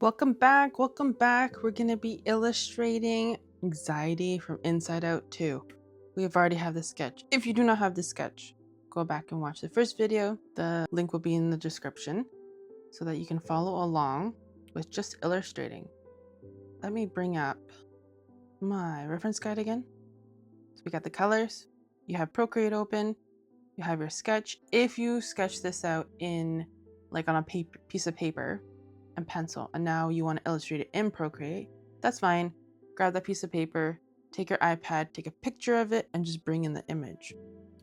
Welcome back. Welcome back. We're going to be illustrating anxiety from Inside Out 2. We have already have the sketch. If you do not have the sketch, go back and watch the first video. The link will be in the description so that you can follow along with just illustrating. Let me bring up my reference guide again. So we got the colors. You have Procreate open. You have your sketch. If you sketch this out in like on a piece of paper and pencil, and now you want to illustrate it in Procreate, that's fine. Grab that piece of paper, take your iPad, take a picture of it, and just bring in the image.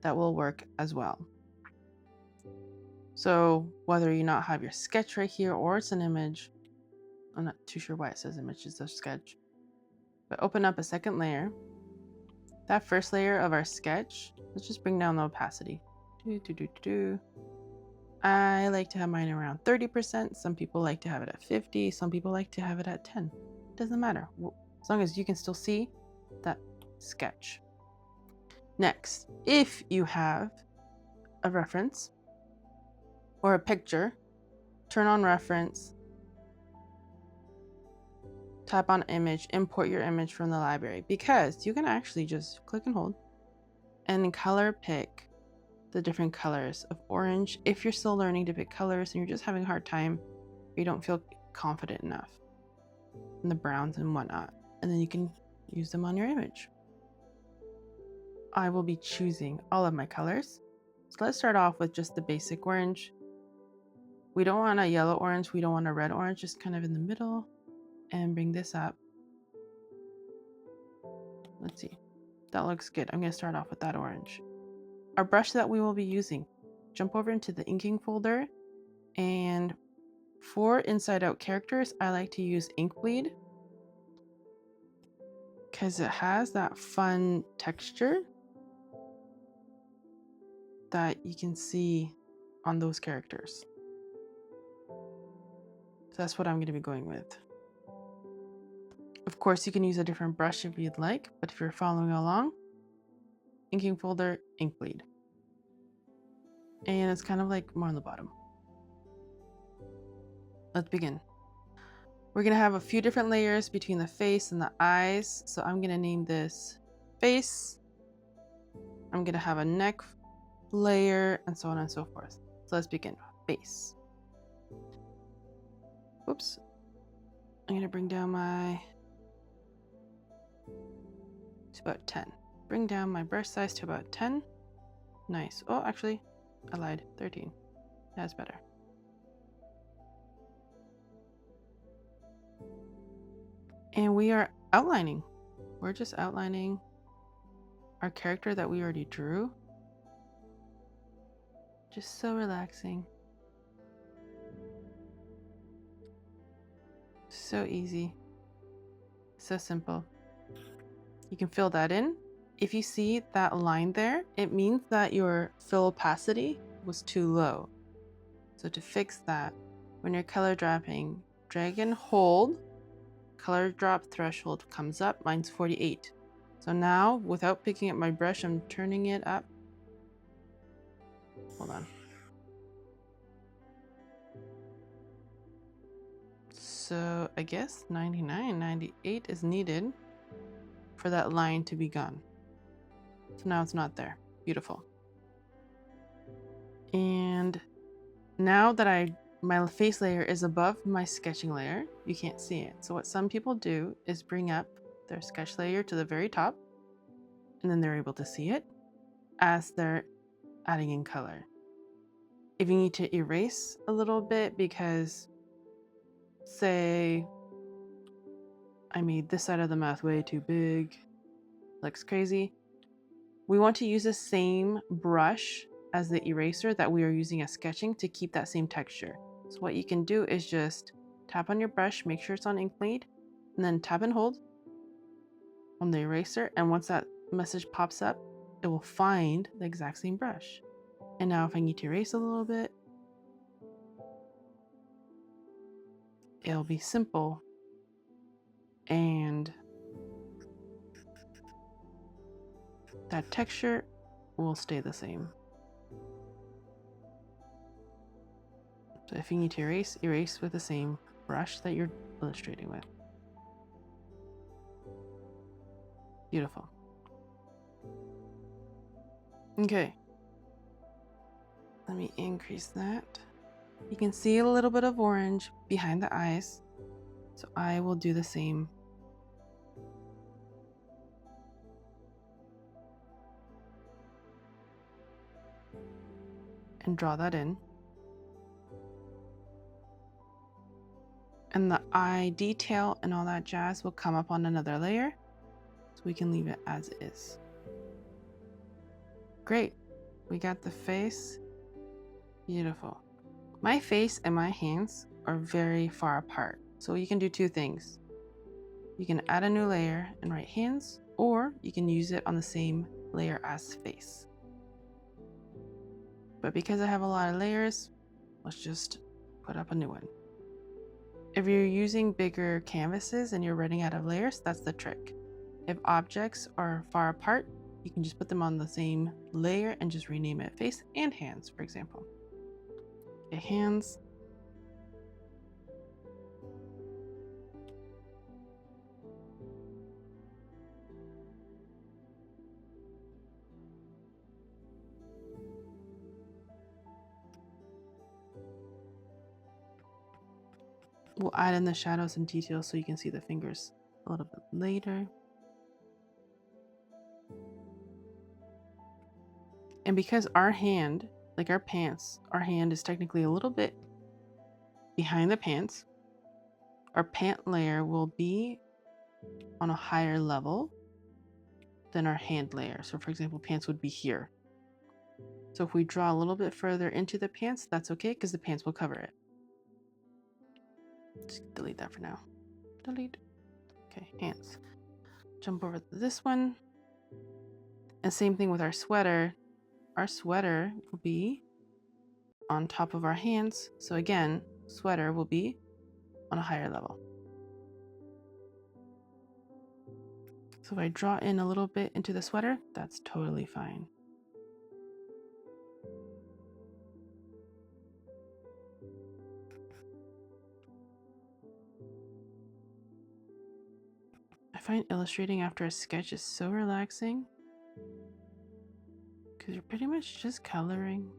That will work as well. So whether you not have your sketch right here or it's an image, I'm not too sure why it says image, it's a sketch. But open up a second layer. That first layer of our sketch, let's just bring down the opacity. I like to have mine around 30%. Some people like to have it at 50. Some people like to have it at 10. Doesn't matter. As long as you can still see that sketch. Next, if you have a reference or a picture, turn on reference, tap on image, import your image from the library, because you can actually just click and hold and color pick the different colors of orange if you're still learning to pick colors and you're just having a hard time or you don't feel confident enough, and the browns and whatnot, and then you can use them on your image. I will be choosing all of my colors. So let's start off with just the basic orange. We don't want a yellow orange, we don't want a red orange, just kind of in the middle, and bring this up. Let's see, that looks good. I'm going to start off with that orange. Our brush that we will be using, jump over into the inking folder, and for Inside Out characters, I like to use Inkbleed because it has that fun texture that you can see on those characters. So that's what I'm going to be going with. Of course, you can use a different brush if you'd like, but if you're following along, inking folder, Inkbleed. And it's kind of like more on the bottom. Let's begin. We're going to have a few different layers between the face and the eyes. So I'm going to name this face. I'm going to have a neck layer and so on and so forth. So let's begin. Face. Oops. I'm going to bring down to about 10. Bring down my brush size to about 10. Nice. Oh, actually, I lied. 13. That's better. And we are outlining. We're just outlining our character that we already drew. Just so relaxing. So easy. So simple. You can fill that in. If you see that line there, it means that your fill opacity was too low. So to fix that, when you're color dropping, drag and hold, color drop threshold comes up, mine's 48. So now, without picking up my brush, I'm turning it up. Hold on. So I guess 99, 98 is needed for that line to be gone. So now it's not there. Beautiful. And now that my face layer is above my sketching layer, you can't see it. So what some people do is bring up their sketch layer to the very top, and then they're able to see it as they're adding in color. If you need to erase a little bit because, say, I made this side of the mouth way too big, looks crazy, we want to use the same brush as the eraser that we are using as sketching to keep that same texture. So what you can do is just tap on your brush, make sure it's on Inkbleed, and then tap and hold on the eraser, and once that message pops up, it will find the exact same brush. And now if I need to erase a little bit, it'll be simple, and that texture will stay the same. So if you need to erase, erase with the same brush that you're illustrating with. Beautiful. Okay. Let me increase that. You can see a little bit of orange behind the eyes, so I will do the same. And draw that in. And the eye detail and all that jazz will come up on another layer, so we can leave it as is. Great. We got the face. Beautiful. My face and my hands are very far apart, so you can do two things. You can add a new layer and write hands, or you can use it on the same layer as face. But because I have a lot of layers, let's just put up a new one. If you're using bigger canvases and you're running out of layers, that's the trick. If objects are far apart, you can just put them on the same layer and just rename it face and hands, for example. Okay, hands. We'll add in the shadows and details so you can see the fingers a little bit later. And because our hand, like our pants, our hand is technically a little bit behind the pants, our pant layer will be on a higher level than our hand layer. So for example, pants would be here. So if we draw a little bit further into the pants, that's okay because the pants will cover it. Just delete that for now. Delete. Okay, hands. Jump over to this one. And same thing with our sweater. Our sweater will be on top of our hands. So again, sweater will be on a higher level. So if I draw in a little bit into the sweater, that's totally fine. I find illustrating after a sketch is so relaxing because you're pretty much just coloring.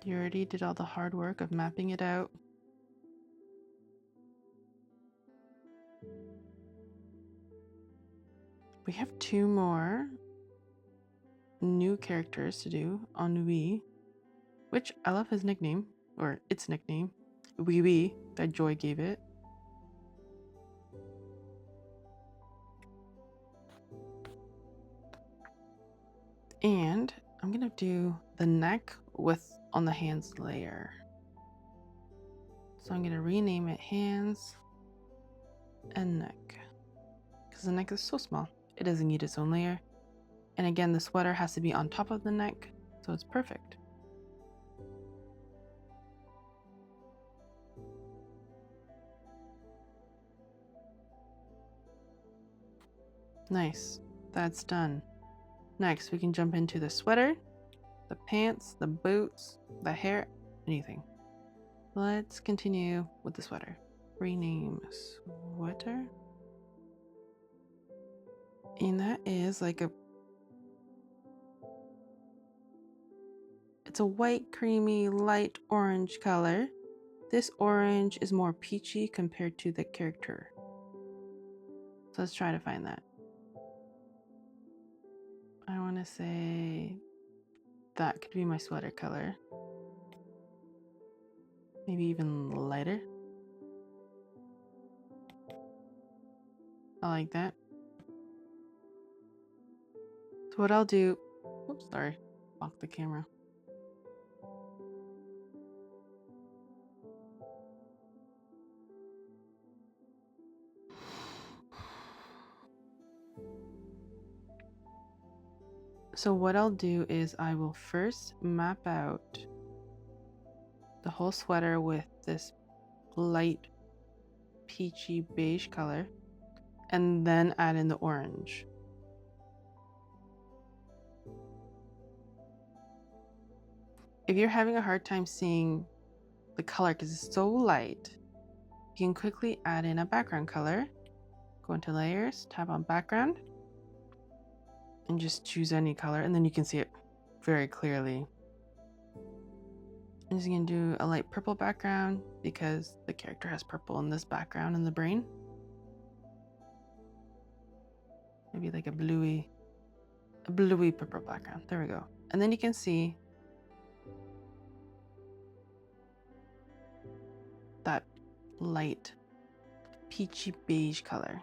You already did all the hard work of mapping it out. We have 2 more new characters to do on Wii, which I love his nickname, or its nickname, Wee Wee, that Joy gave it. And I'm gonna do the neck with on the hands layer. So I'm gonna rename it hands and neck because the neck is so small. It doesn't need its own layer. And again, the sweater has to be on top of the neck, so it's perfect. Nice, that's done. Next, we can jump into the sweater, the pants, the boots, the hair, anything. Let's continue with the sweater. Rename sweater. And that is like it's a white, creamy, light orange color. This orange is more peachy compared to the character. So let's try to find that. I want to say that could be my sweater color. Maybe even lighter. I like that. So what I'll do, oops, sorry, lock the camera. So what I'll do is I will first map out the whole sweater with this light peachy beige color and then add in the orange. If you're having a hard time seeing the color because it's so light, you can quickly add in a background color. Go into layers, tap on background, and just choose any color, and then you can see it very clearly. I'm just gonna do a light purple background because the character has purple in this background in the brain. Maybe like a bluey purple background. There we go. And then you can see that light peachy beige color.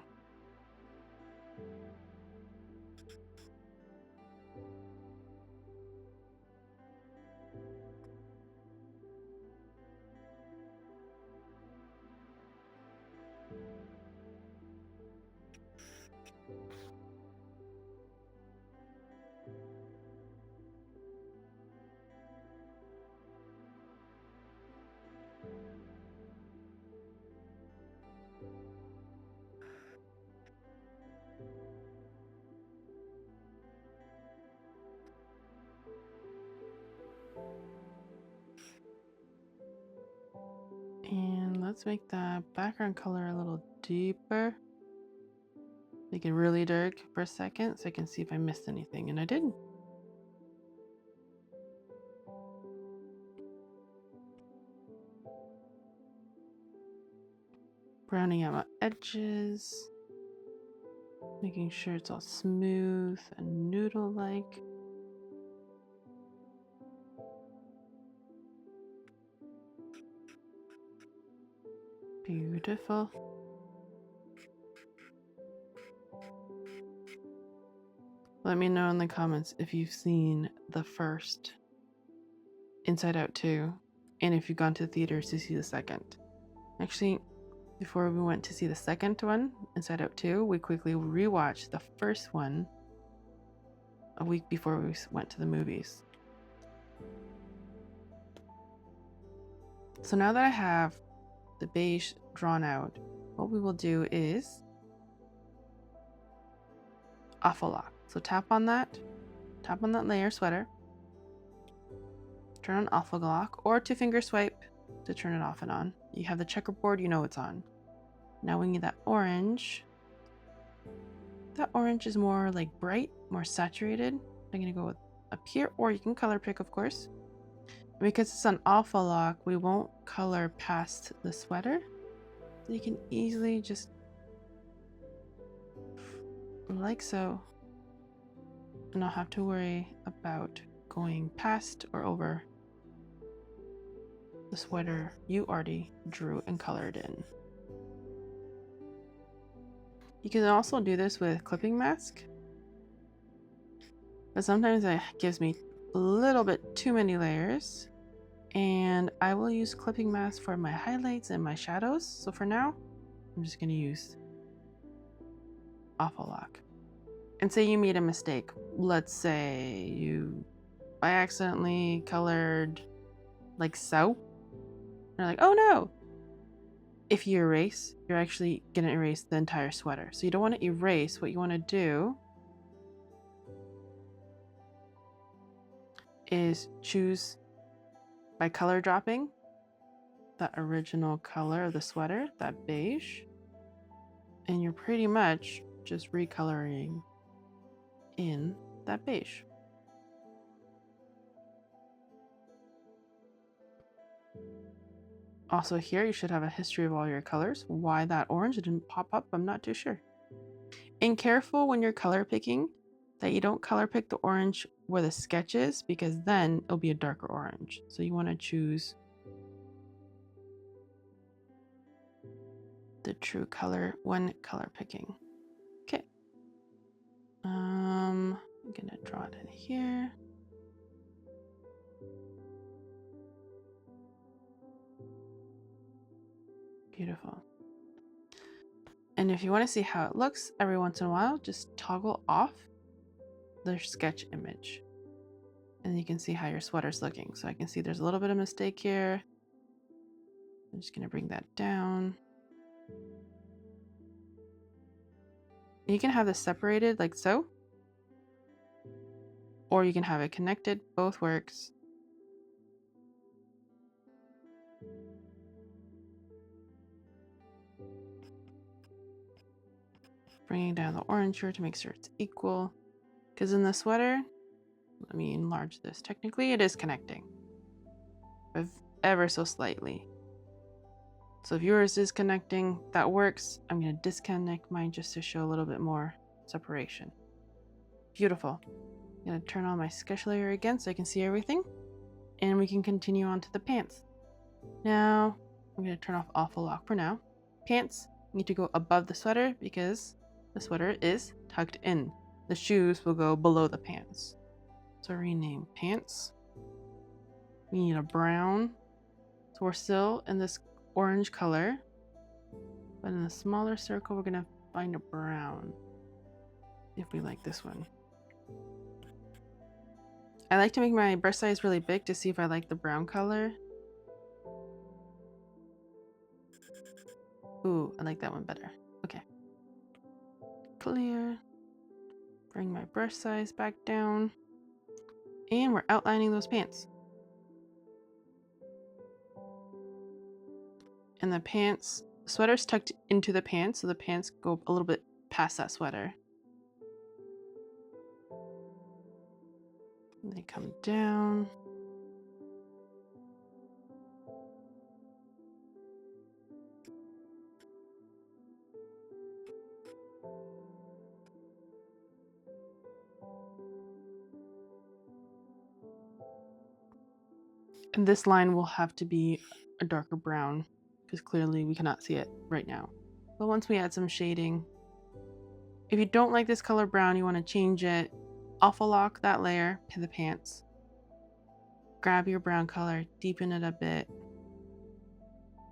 And let's make that background color a little deeper. Make it really dark for a second so I can see if I missed anything, and I didn't. Browning out my edges, making sure it's all smooth and noodle-like. Beautiful. Let me know in the comments if you've seen the first Inside Out 2 and if you've gone to the theaters to see the second. Actually, before we went to see the second one, Inside Out 2, we quickly rewatched the first one a week before we went to the movies. So now that I have the beige drawn out, what we will do is awful lock. So tap on that layer sweater, turn on awful lock, or 2-finger swipe to turn it off and on. You have the checkerboard, you know it's on. Now we need that orange. That orange is more like bright, more saturated. I'm gonna go with up here, or you can color pick, of course. And because it's an awful lock, we won't color past the sweater. So you can easily just like so, and not have to worry about going past or over the sweater you already drew and colored in. You can also do this with clipping mask, but sometimes it gives me a little bit too many layers, and I will use clipping mask for my highlights and my shadows. So for now, I'm just going to use awful lock. And say you made a mistake. Let's say you by accidentally colored like so. You're like, oh no. If you erase, you're actually going to erase the entire sweater. So you don't want to erase. What you want to do is choose by color dropping that original color of the sweater, that beige, and you're pretty much just recoloring in that beige. Also here, you should have a history of all your colors. Why that orange didn't pop up, I'm not too sure. And careful when you're color picking that you don't color pick the orange where the sketch is, because then it'll be a darker orange. So you want to choose the true color when color picking. Okay. I'm gonna draw it in here. Beautiful. And if you want to see how it looks every once in a while, just toggle off the sketch image. And you can see how your sweater's looking. So I can see there's a little bit of mistake here. I'm just going to bring that down. You can have this separated like so. Or you can have it connected. Both works. Bringing down the orange here to make sure it's equal. Because in the sweater, let me enlarge this. Technically, it is connecting, but ever so slightly. So if yours is connecting, that works. I'm going to disconnect mine just to show a little bit more separation. Beautiful. I'm going to turn on my sketch layer again so I can see everything. And we can continue on to the pants. Now, I'm going to turn off Awful Lock for now. Pants need to go above the sweater because the sweater is tucked in. The shoes will go below the pants. So rename pants. We need a brown. So we're still in this orange color, but in the smaller circle, we're gonna find a brown if we like this one. I like to make my brush size really big to see if I like the brown color. Ooh, I like that one better. Okay. Clear. Bring my brush size back down. And we're outlining those pants. And the pants, sweater's tucked into the pants, so the pants go a little bit past that sweater. And they come down. And this line will have to be a darker brown because clearly we cannot see it right now. But once we add some shading, if you don't like this color brown, you want to change it, Awful Lock that layer to the pants. Grab your brown color, deepen it a bit.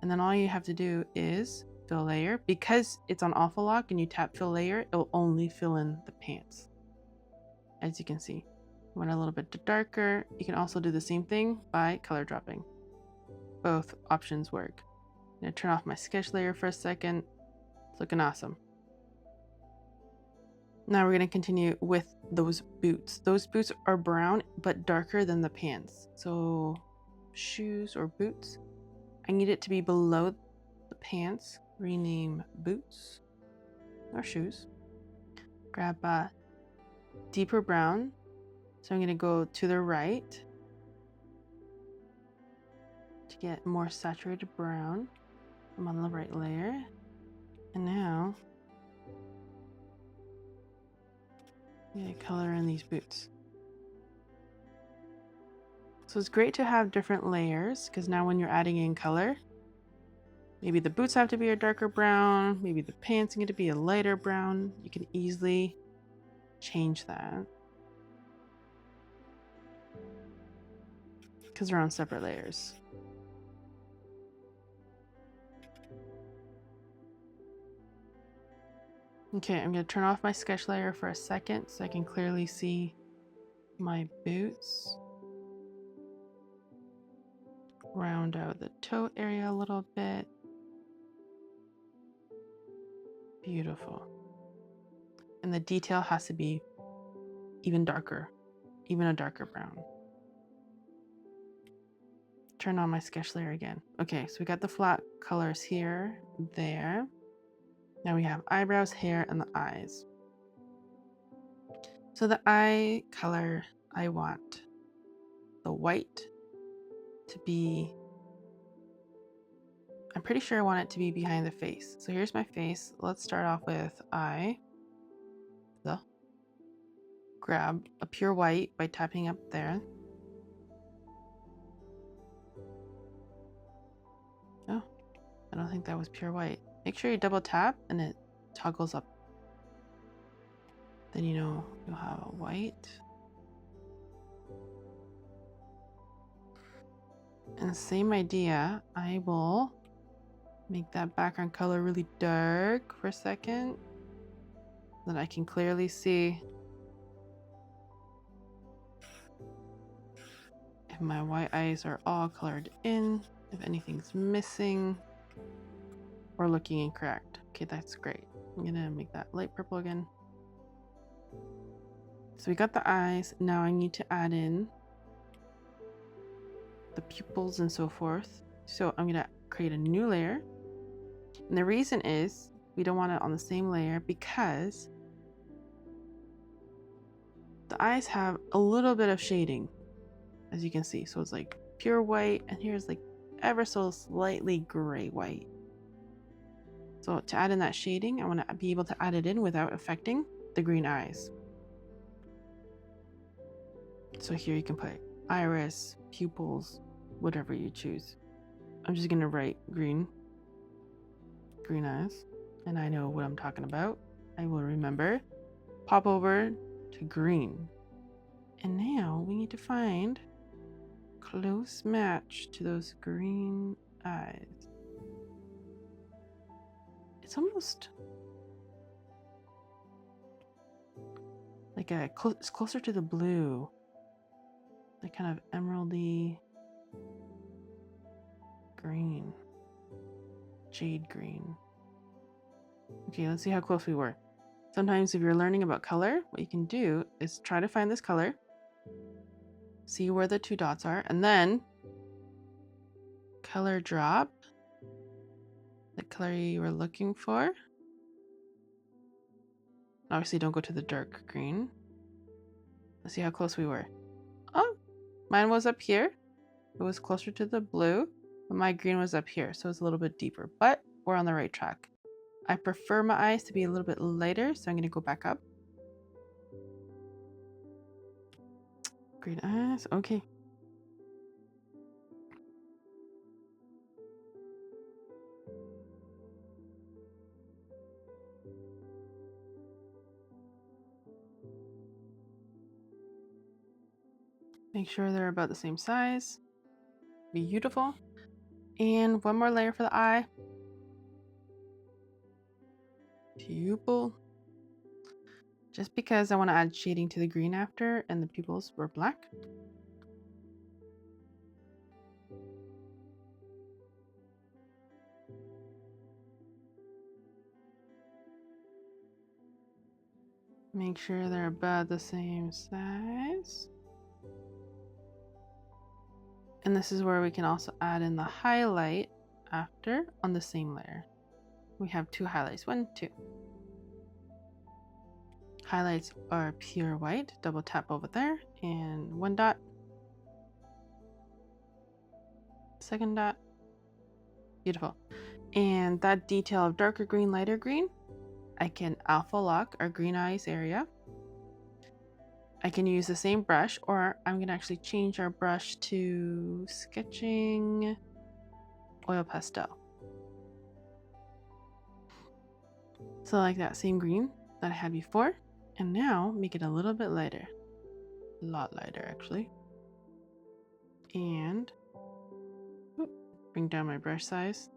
And then all you have to do is fill layer. Because it's on Awful Lock and you tap fill layer, it'll only fill in the pants. As you can see. You want a little bit darker. You can also do the same thing by color dropping. Both options work. I'm going to turn off my sketch layer for a second. It's looking awesome. Now we're going to continue with those boots. Those boots are brown but darker than the pants. So shoes or boots. I need it to be below the pants. Rename boots or shoes. Grab a deeper brown. So I'm going to go to the right to get more saturated brown. I'm on the right layer. And now I'm going to color in these boots. So it's great to have different layers because now when you're adding in color, maybe the boots have to be a darker brown, maybe the pants need to be a lighter brown. You can easily change that because they're on separate layers. Okay, I'm going to turn off my sketch layer for a second so I can clearly see my boots. Round out the toe area a little bit. Beautiful. And the detail has to be even darker, even a darker brown. Turn on my sketch layer again. Okay, so we got the flat colors here, there. Now we have eyebrows, hair, and the eyes. So the eye color, I want the white to be, I'm pretty sure I want it to be behind the face. So here's my face. Let's start off with eye. Grab a pure white by tapping up there. Oh, I don't think that was pure white. Make sure you double tap and it toggles up. Then you know you'll have a white. And same idea, I will make that background color really dark for a second so that I can clearly see if my white eyes are all colored in, if anything's missing or looking incorrect. Okay, that's great. I'm gonna make that light purple again. So we got the eyes. Now I need to add in the pupils and so forth. So I'm gonna create a new layer. And the reason is we don't want it on the same layer because the eyes have a little bit of shading, as you can see. So it's like pure white, and here's like ever so slightly gray white. So to add in that shading, I want to be able to add it in without affecting the green eyes. So here you can put iris, pupils, whatever you choose. I'm just going to write green eyes, and I know what I'm talking about. I will remember. Pop over to green. And now we need to find close match to those green eyes. It's almost like it's closer to the blue, like kind of emeraldy green, jade green. Okay, let's see how close we were. Sometimes if you're learning about color, what you can do is try to find this color, see where the two dots are, and then color drop the color you were looking for. Obviously don't go to the dark green. Let's see how close we were. Oh, mine was up here. It was closer to the blue, but my green was up here, so it's a little bit deeper, but we're on the right track. I prefer my eyes to be a little bit lighter, so I'm going to go back up. Green eyes, okay. Make sure they're about the same size. Beautiful. And one more layer for the eye. Pupil. Just because I want to add shading to the green after, and the pupils were black. Make sure they're about the same size. And this is where we can also add in the highlight after on the same layer. We have two highlights, 1, 2. Highlights are pure white, double tap over there, and 1 dot. Second dot. Beautiful. And that detail of darker green, lighter green, I can alpha lock our green eyes area. I can use the same brush, or I'm going to actually change our brush to sketching oil pastel. So like that same green that I had before, and now make it a little bit lighter. A lot lighter actually. And bring down my brush size.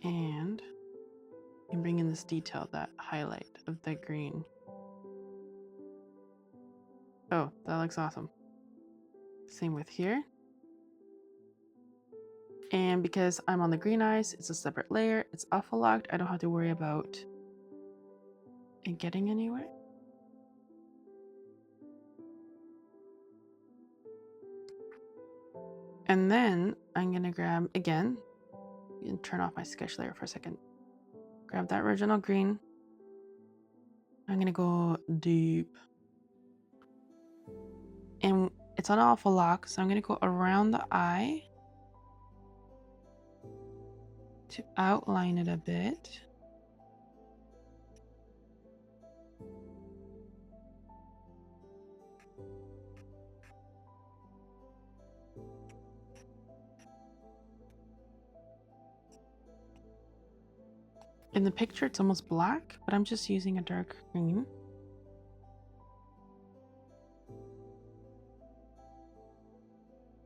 And bring in this detail, that highlight of the green. Oh, that looks awesome. Same with here. And because I'm on the green eyes, it's a separate layer. It's alpha locked. I don't have to worry about it getting anywhere. And then I'm going to grab, again, and turn off my sketch layer for a second. Grab that original green. I'm going to go deep. And it's on alpha lock, so I'm going to go around the eye to outline it a bit. In the picture, it's almost black, but I'm just using a dark green.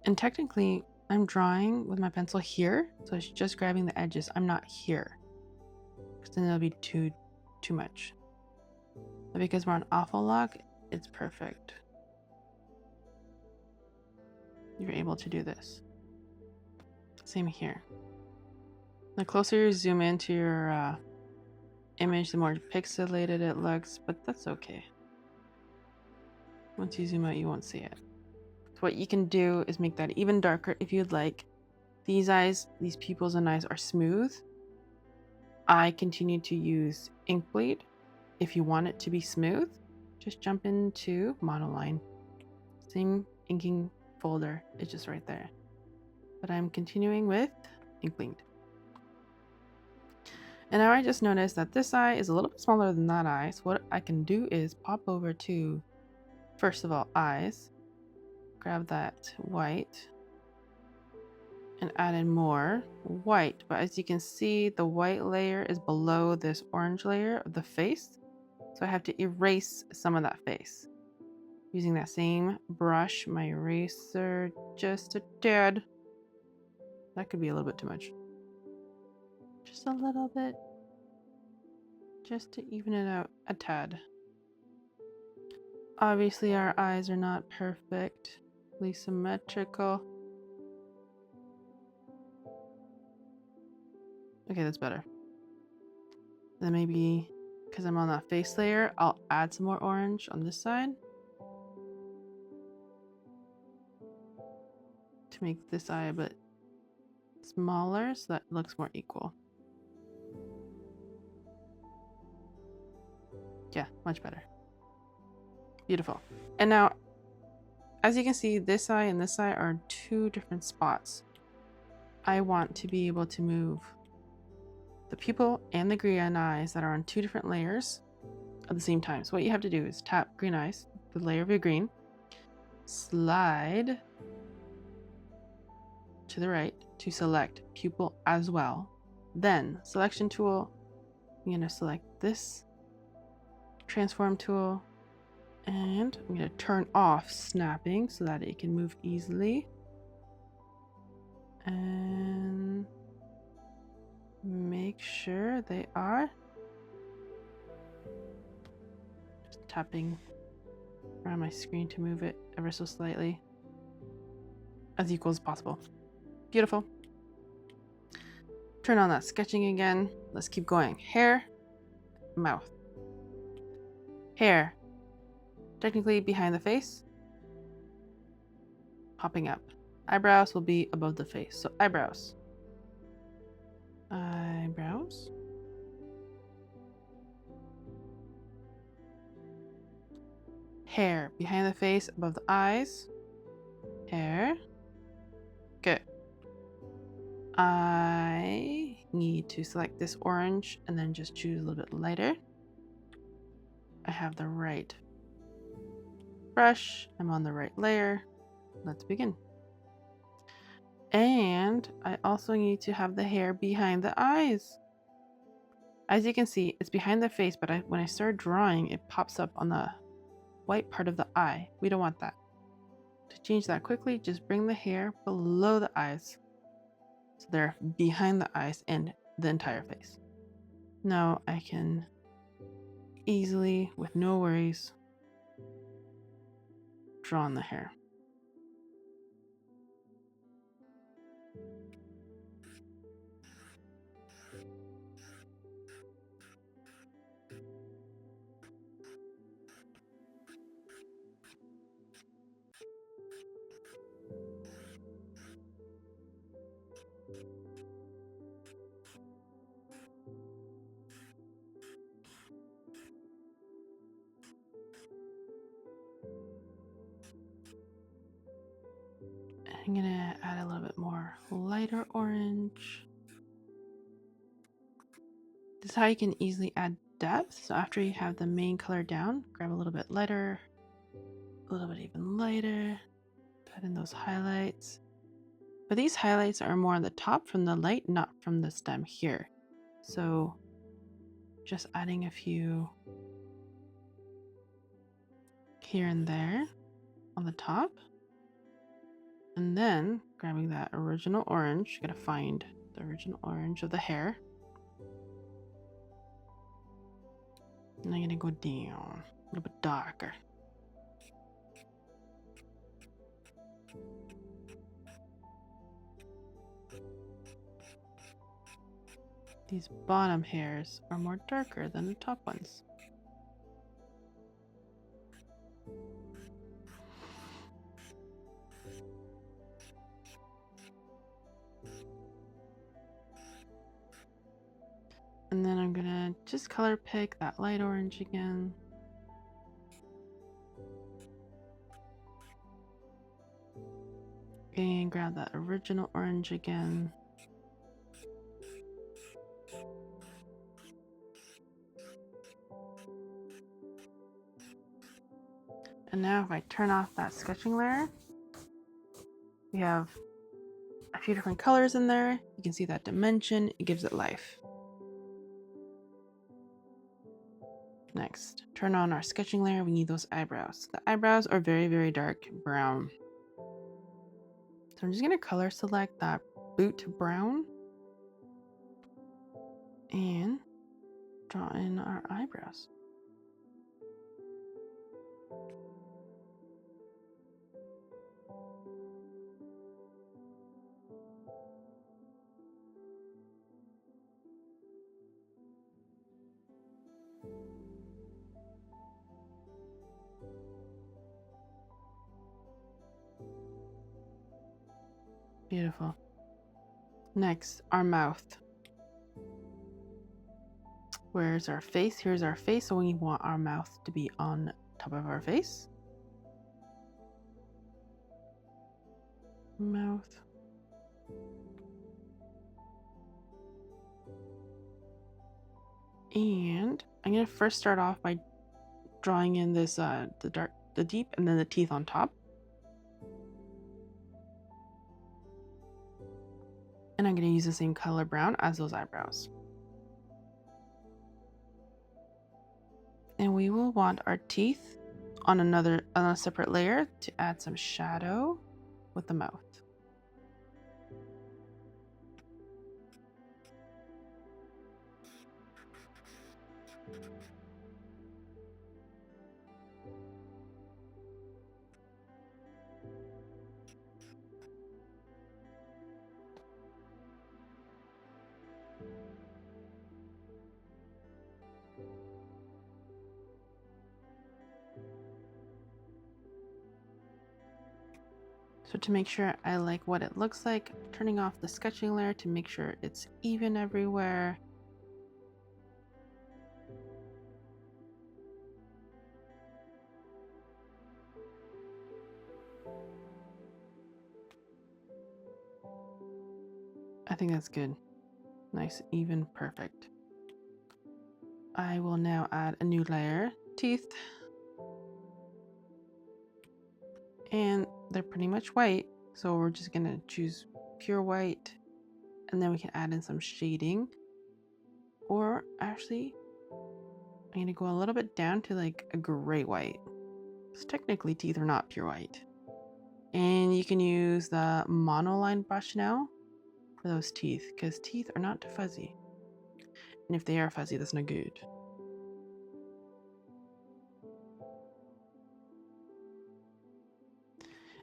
And technically, I'm drawing with my pencil here, so it's just grabbing the edges. I'm not here, because then it'll be too much. But because we're on alpha lock, it's perfect. You're able to do this. Same here. The closer you zoom into your image, the more pixelated it looks, but that's okay. Once you zoom out, you won't see it. So what you can do is make that even darker if you'd like. These eyes, these pupils and eyes are smooth. I continue to use ink bleed. If you want it to be smooth, just jump into monoline. Same inking folder, it's just right there. But I'm continuing with ink bleed. And now I just noticed that this eye is a little bit smaller than that eye. So what I can do is pop over to, first of all, eyes, grab that white, and add in more white. But as you can see, the white layer is below this orange layer of the face. So I have to erase some of that face. Using that same brush, my eraser, just a tad. That could be a little bit too much. Just a little bit. Just to even it out a tad. Obviously our eyes are not perfectly symmetrical. Okay, that's better. Then maybe, because I'm on that face layer, I'll add some more orange on this side to make this eye a bit smaller so that it looks more equal. Yeah, much better. Beautiful. And now, as you can see, this eye and this eye are two different spots. I want to be able to move the pupil and the green eyes that are on two different layers at the same time. So what you have to do is tap green eyes, the layer of your green, slide to the right to select pupil as well. Then selection tool, I'm going to select this transform tool, and I'm going to turn off snapping so that it can move easily. And make sure they are. Just tapping around my screen to move it ever so slightly. As equal as possible. Beautiful. Turn on that sketching again. Let's keep going. Hair, mouth. Hair. Technically behind the face. Popping up. Eyebrows will be above the face. So eyebrows. Eyebrows. Hair behind the face, above the eyes. Hair. Good. I need to select this orange and then just choose a little bit lighter. I have the right brush. I'm on the right layer. Let's begin. And I also need to have the hair behind the eyes. As you can see, it's behind the face, but when I start drawing, it pops up on the white part of the eye. We don't want that. To change that quickly, just bring the hair below the eyes. So they're behind the eyes and the entire face. Now I can easily, with no worries, draw on the hair. I'm gonna add a little bit more lighter orange. This is how you can easily add depth. So after you have the main color down, grab a little bit lighter, a little bit even lighter, add in those highlights. But these highlights are more on the top from the light, not from the stem here. So just adding a few here and there on the top. And then grabbing that original orange, gotta find the original orange of the hair. And I'm gonna go down a little bit darker. These bottom hairs are more darker than the top ones. And then I'm gonna just color pick that light orange again. And grab that original orange again. And now if I turn off that sketching layer, we have a few different colors in there. You can see that dimension, it gives it life. Next, turn on our sketching layer. We need those eyebrows. The eyebrows are very, very dark brown. So I'm just gonna color select that boot brown and draw in our eyebrows. Beautiful. Next, our mouth. Where's our face? Here's our face. So we want our mouth to be on top of our face. Mouth. And I'm gonna first start off by drawing in this the deep, and then the teeth on top. And I'm gonna use the same color brown as those eyebrows. And we will want our teeth on a separate layer to add some shadow with the mouth. So to make sure I like what it looks like, turning off the sketching layer to make sure it's even everywhere. I think that's good. Nice, even, perfect. I will now add a new layer, teeth. And they're pretty much white, so we're just gonna choose pure white, and then we can add in some shading. Or actually, I'm gonna go a little bit down to like a gray white. Because technically teeth are not pure white. And you can use the monoline brush now for those teeth, because teeth are not fuzzy. And if they are fuzzy, that's not good.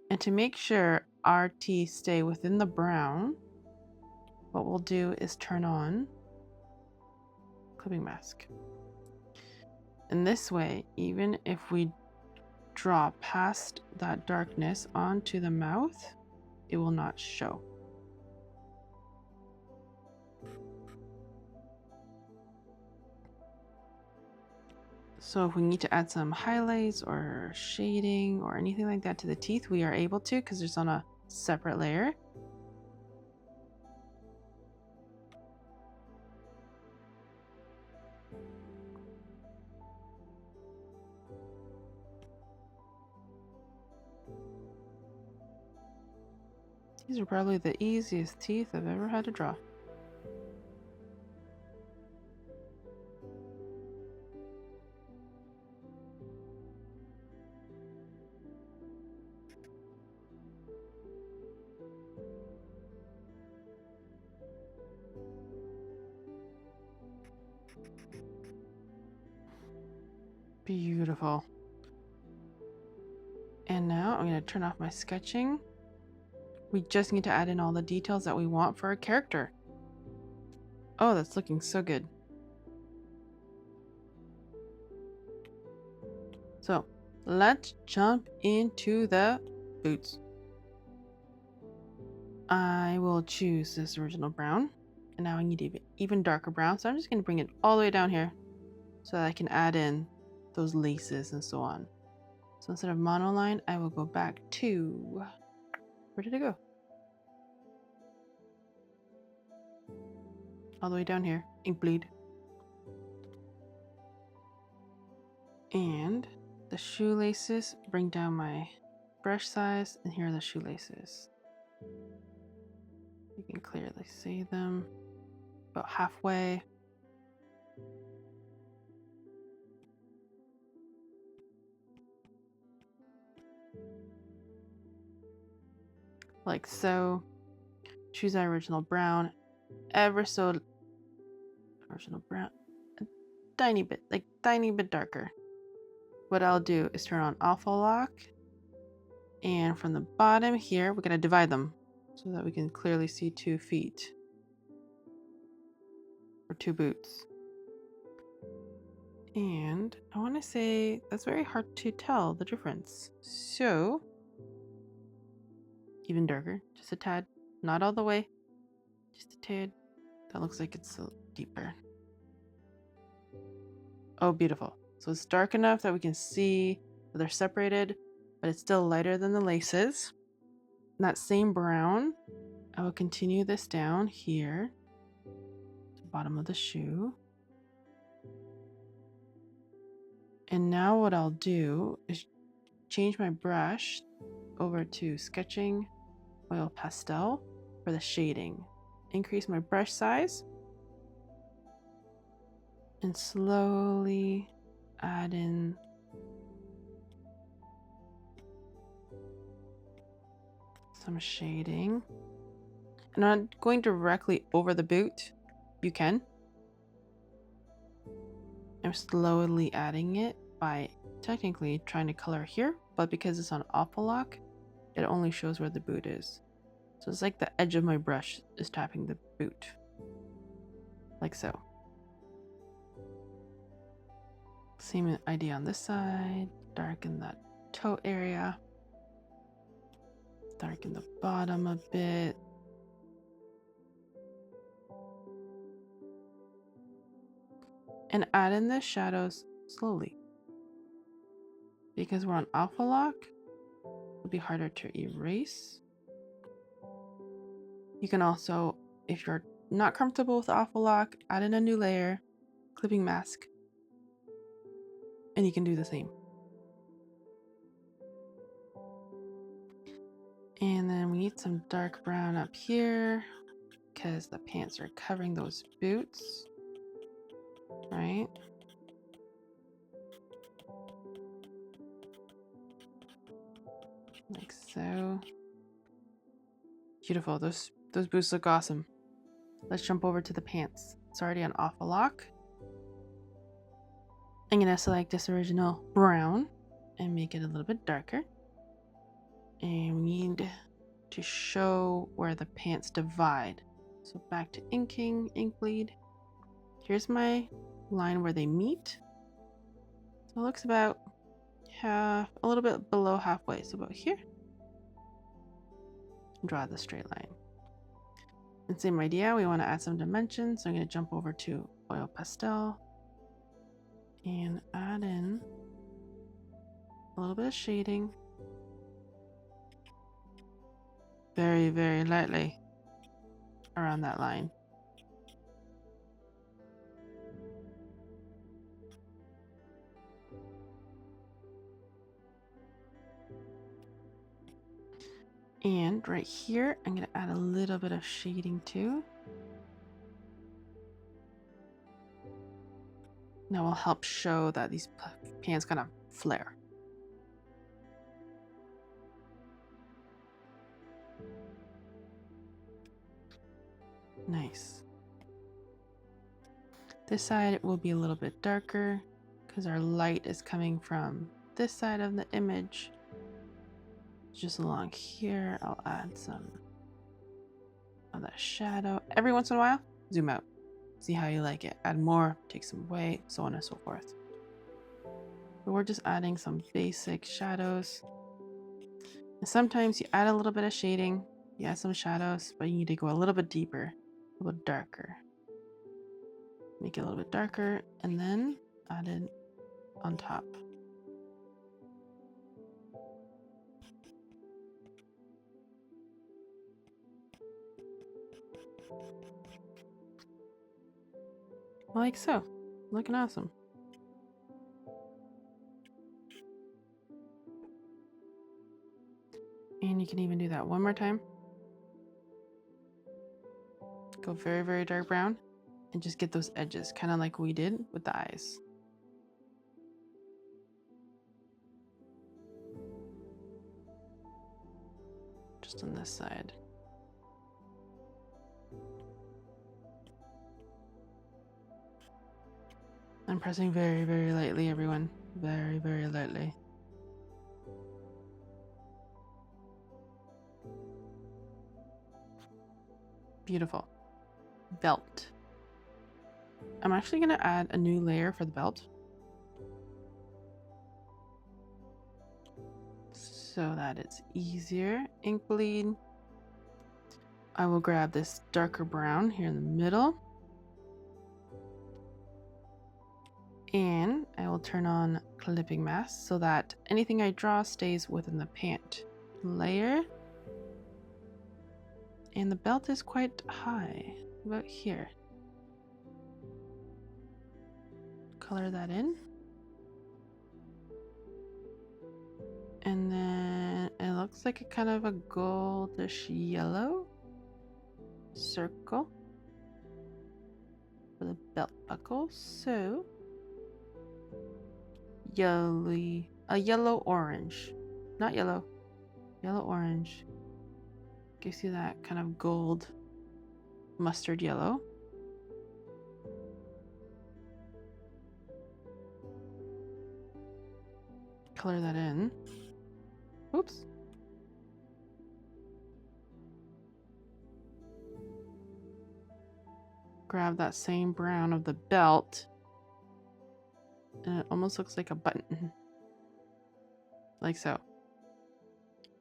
And to make sure our teeth stay within the brown, what we'll do is turn on clipping mask. And this way, even if we draw past that darkness onto the mouth, it will not show. So if we need to add some highlights or shading or anything like that to the teeth, we are able to, because it's on a separate layer. These are probably the easiest teeth I've ever had to draw. Beautiful. And now I'm going to turn off my sketching. We just need to add in all the details that we want for our character. Oh, that's looking so good. So let's jump into the boots. I will choose this original brown. And now I need even darker brown. So I'm just going to bring it all the way down here so that I can add in those laces and so on. So instead of monoline, I will go back to, where did it go? All the way down here, ink bleed. And the shoelaces, bring down my brush size, and here are the shoelaces. You can clearly see them about halfway. Like so. Choose our original brown, ever so original brown, a tiny bit, like tiny bit darker. What I'll do is turn on alpha lock, and from the bottom here, we're going to divide them so that we can clearly see 2 feet or 2 boots. And I want to say that's very hard to tell the difference. So even darker, just a tad, not all the way, just a tad. That looks like it's deeper. Oh, beautiful. So it's dark enough that we can see that they're separated, but it's still lighter than the laces. And that same brown, I will continue this down here to the bottom of the shoe. And now what I'll do is change my brush over to sketching oil pastel for the shading. Increase my brush size and slowly add in some shading. And I'm not going directly over the boot. You can. I'm slowly adding it by technically trying to color here, but because it's on alpha lock, it only shows where the boot is. So it's like the edge of my brush is tapping the boot. Like so. Same idea on this side. Darken that toe area. Darken the bottom a bit. And add in the shadows slowly. Because we're on alpha lock, it'll be harder to erase. You can also, if you're not comfortable with alpha lock, add in a new layer, clipping mask, and you can do the same. And then we need some dark brown up here because the pants are covering those boots, right? Like so. Beautiful. Those boots look awesome. Let's jump over to the pants. It's already on alpha lock. I'm gonna select this original brown and make it a little bit darker. And we need to show where the pants divide. So back to inking, ink bleed. Here's my line where they meet. So it looks about a little bit below halfway. So about here. Draw the straight line. And same idea, we want to add some dimensions. So I'm going to jump over to oil pastel and add in a little bit of shading. Very, very lightly around that line. And right here, I'm going to add a little bit of shading too. That will help show that these pants kind of flare. Nice. This side will be a little bit darker because our light is coming from this side of the image. Just along here, I'll add some of that shadow. Every once in a while, zoom out. See how you like it. Add more, take some away, so on and so forth. But we're just adding some basic shadows. And sometimes you add a little bit of shading, you add some shadows, but you need to go a little bit deeper a little darker. Make it a little bit darker and then add it on top. Like so. Looking awesome. And you can even do that one more time. Go very, very dark brown and just get those edges, kind of like we did with the eyes. Just on this side. I'm pressing very, very lightly, everyone. Very, very lightly. Beautiful. Belt. I'm actually going to add a new layer for the belt, so that it's easier. Ink bleed. I will grab this darker brown here in the middle. And I will turn on clipping mask so that anything I draw stays within the pant layer. And the belt is quite high, about here. Color that in. And then it looks like a kind of a goldish yellow circle for the belt buckle. So a yellow orange, not yellow, yellow orange. Gives you that kind of gold mustard yellow. Color that in. Oops. Grab that same brown of the belt. And it almost looks like a button. Like so.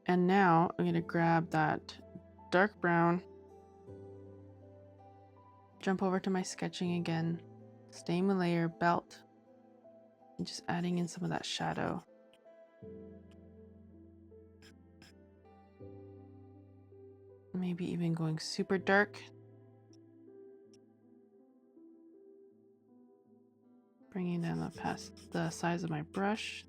And now I'm going to grab that dark brown. Jump over to my sketching again. Same layer, belt. And just adding in some of that shadow. Maybe even going super dark. Bringing down past the size of my brush.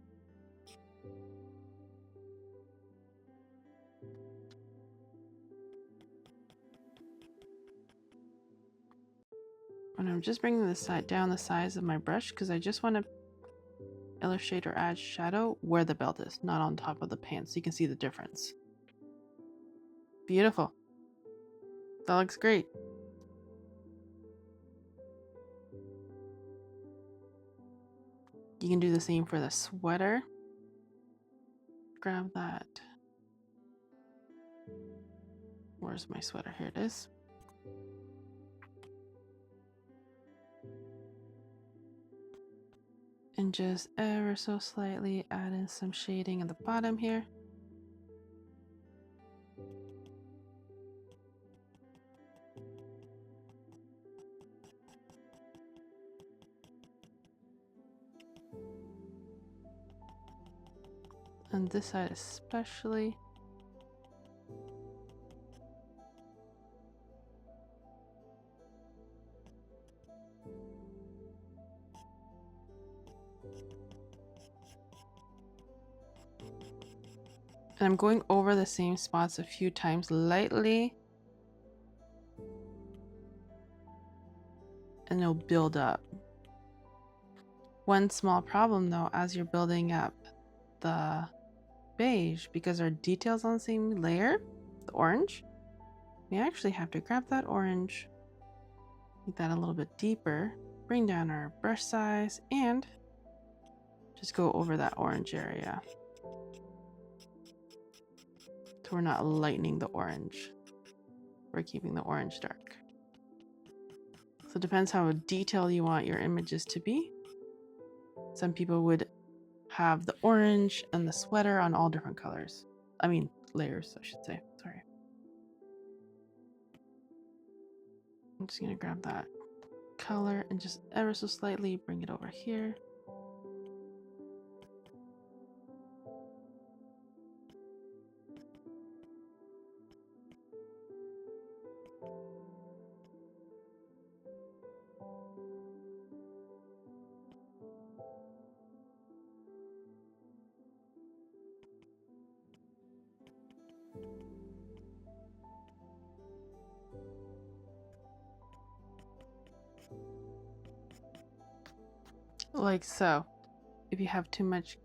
And I'm just bringing this side down the size of my brush because I just want to illustrate or add shadow where the belt is, not on top of the pants, so you can see the difference. Beautiful. That looks great. You can do the same for the sweater. Grab that. Where's my sweater? Here it is. And just ever so slightly add in some shading at the bottom here. And this side especially. And I'm going over the same spots a few times lightly. And it'll build up. One small problem though, as you're building up the beige, because our details on the same layer, the orange, we actually have to grab that orange, make that a little bit deeper, bring down our brush size, and just go over that orange area. So we're not lightening the orange. We're keeping the orange dark. So it depends how detailed you want your images to be. Some people would have the orange and the sweater on all different colors. I mean, layers, I should say. Sorry. I'm just gonna grab that color and just ever so slightly bring it over here. Like so. If you have too much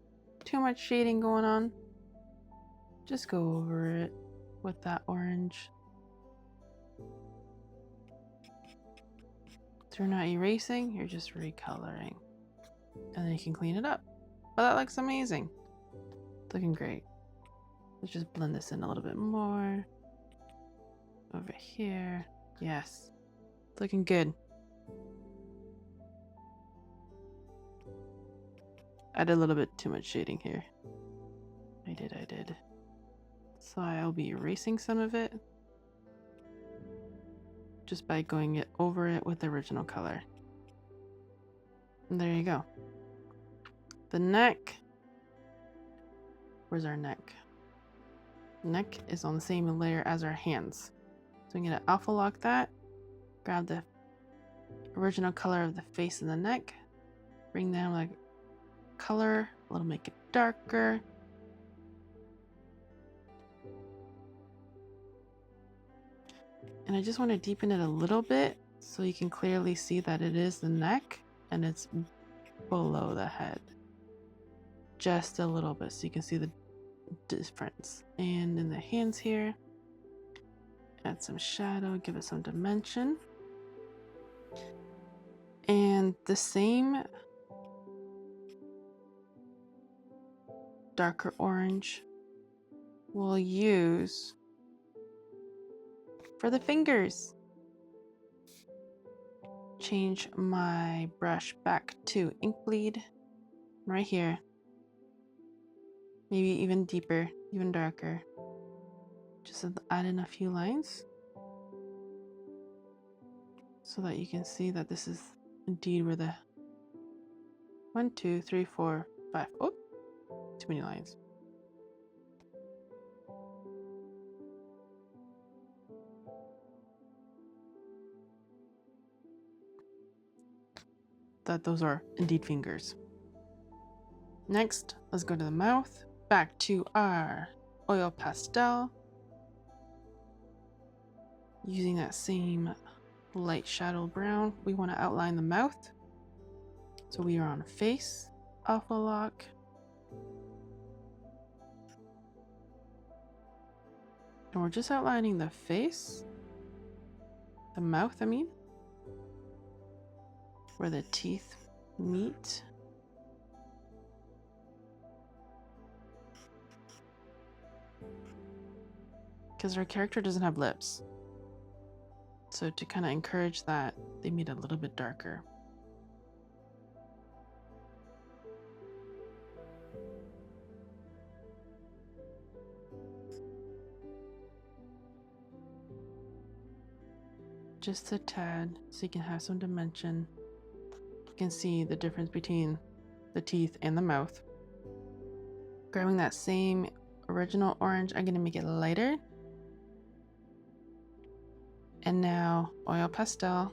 shading going on, just go over it with that orange. So you're not erasing, you're just recoloring. And then you can clean it up. But that looks amazing. It's looking great. Let's just blend this in a little bit more. Over here. Yes. It's looking good. I did a little bit too much shading here. I did. So I'll be erasing some of it just by going over it with the original color. And there you go. The neck. Where's our neck? Neck is on the same layer as our hands. So I'm gonna alpha lock that, grab the original color of the face and the neck, bring down like color, a little, make it darker. And I just want to deepen it a little bit so you can clearly see that it is the neck and it's below the head. Just a little bit so you can see the difference. And in the hands here, add some shadow, give it some dimension. And the same darker orange we'll use for the fingers. Change my brush back to ink bleed right here. Maybe even deeper, even darker. Just add in a few lines so that you can see that this is indeed where the 1, 2, 3, 4, 5. Oh, too many lines. That those are indeed fingers. Next, let's go to the mouth. Back to our oil pastel. Using that same light shadow brown, we want to outline the mouth. So we are on face, alpha lock. And we're just outlining the face, the mouth, I mean, where the teeth meet. Because our character doesn't have lips. So to kind of encourage that, they meet a little bit darker. Just a tad, so you can have some dimension. You can see the difference between the teeth and the mouth. Grabbing that same original orange, I'm gonna make it lighter. And now oil pastel.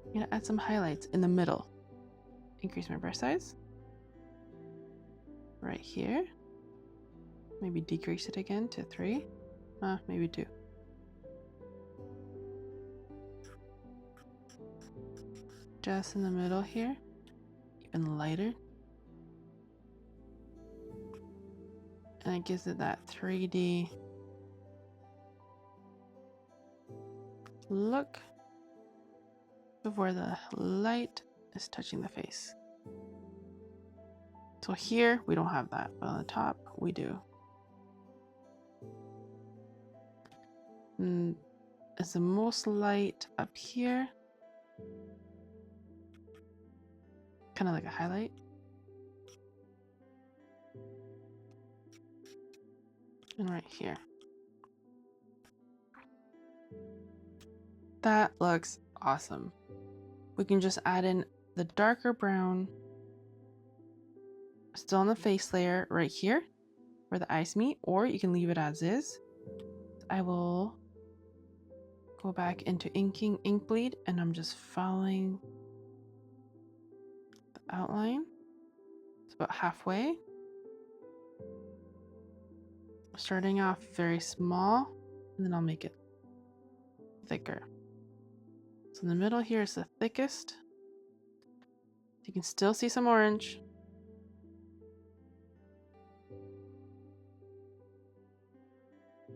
I'm gonna add some highlights in the middle. Increase my brush size. Right here. Maybe decrease it again to 3. Maybe 2. Just in the middle here. Even lighter. And it gives it that 3D look of where the light is touching the face. So here we don't have that, but on the top we do. And it's the most light up here, kind of like a highlight. And right here. That looks awesome. We can just add in the darker brown still on the face layer right here where the eyes meet, or you can leave it as is. I will go back into inking ink bleed and I'm just following the outline. It's about halfway. Starting off very small and then I'll make it thicker. So in the middle here is the thickest. You can still see some orange.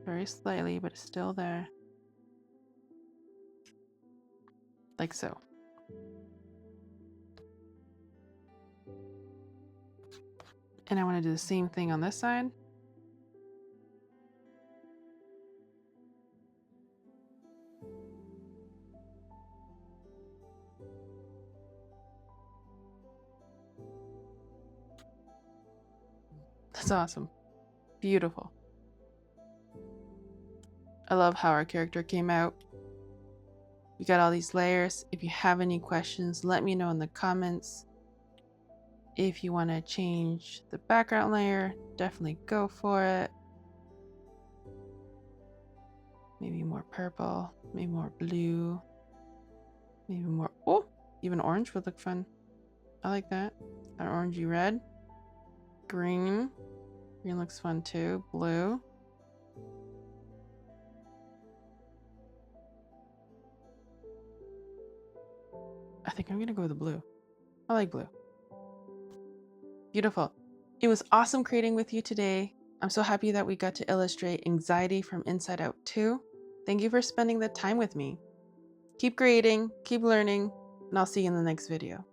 Very slightly, but it's still there. Like so. And I want to do the same thing on this side. That's awesome. Beautiful. I love how our character came out. We got all these layers. If you have any questions, let me know in the comments. If you want to change the background layer, definitely go for it. Maybe more purple, maybe more blue, maybe more, oh, even orange would look fun. I like that. An orangey red. Green. Green looks fun too. Blue. I think I'm gonna go with the blue. I like blue. Beautiful. It was awesome creating with you today. I'm so happy that we got to illustrate anxiety from inside out too. Thank you for spending the time with me. Keep creating, keep learning, and I'll see you in the next video.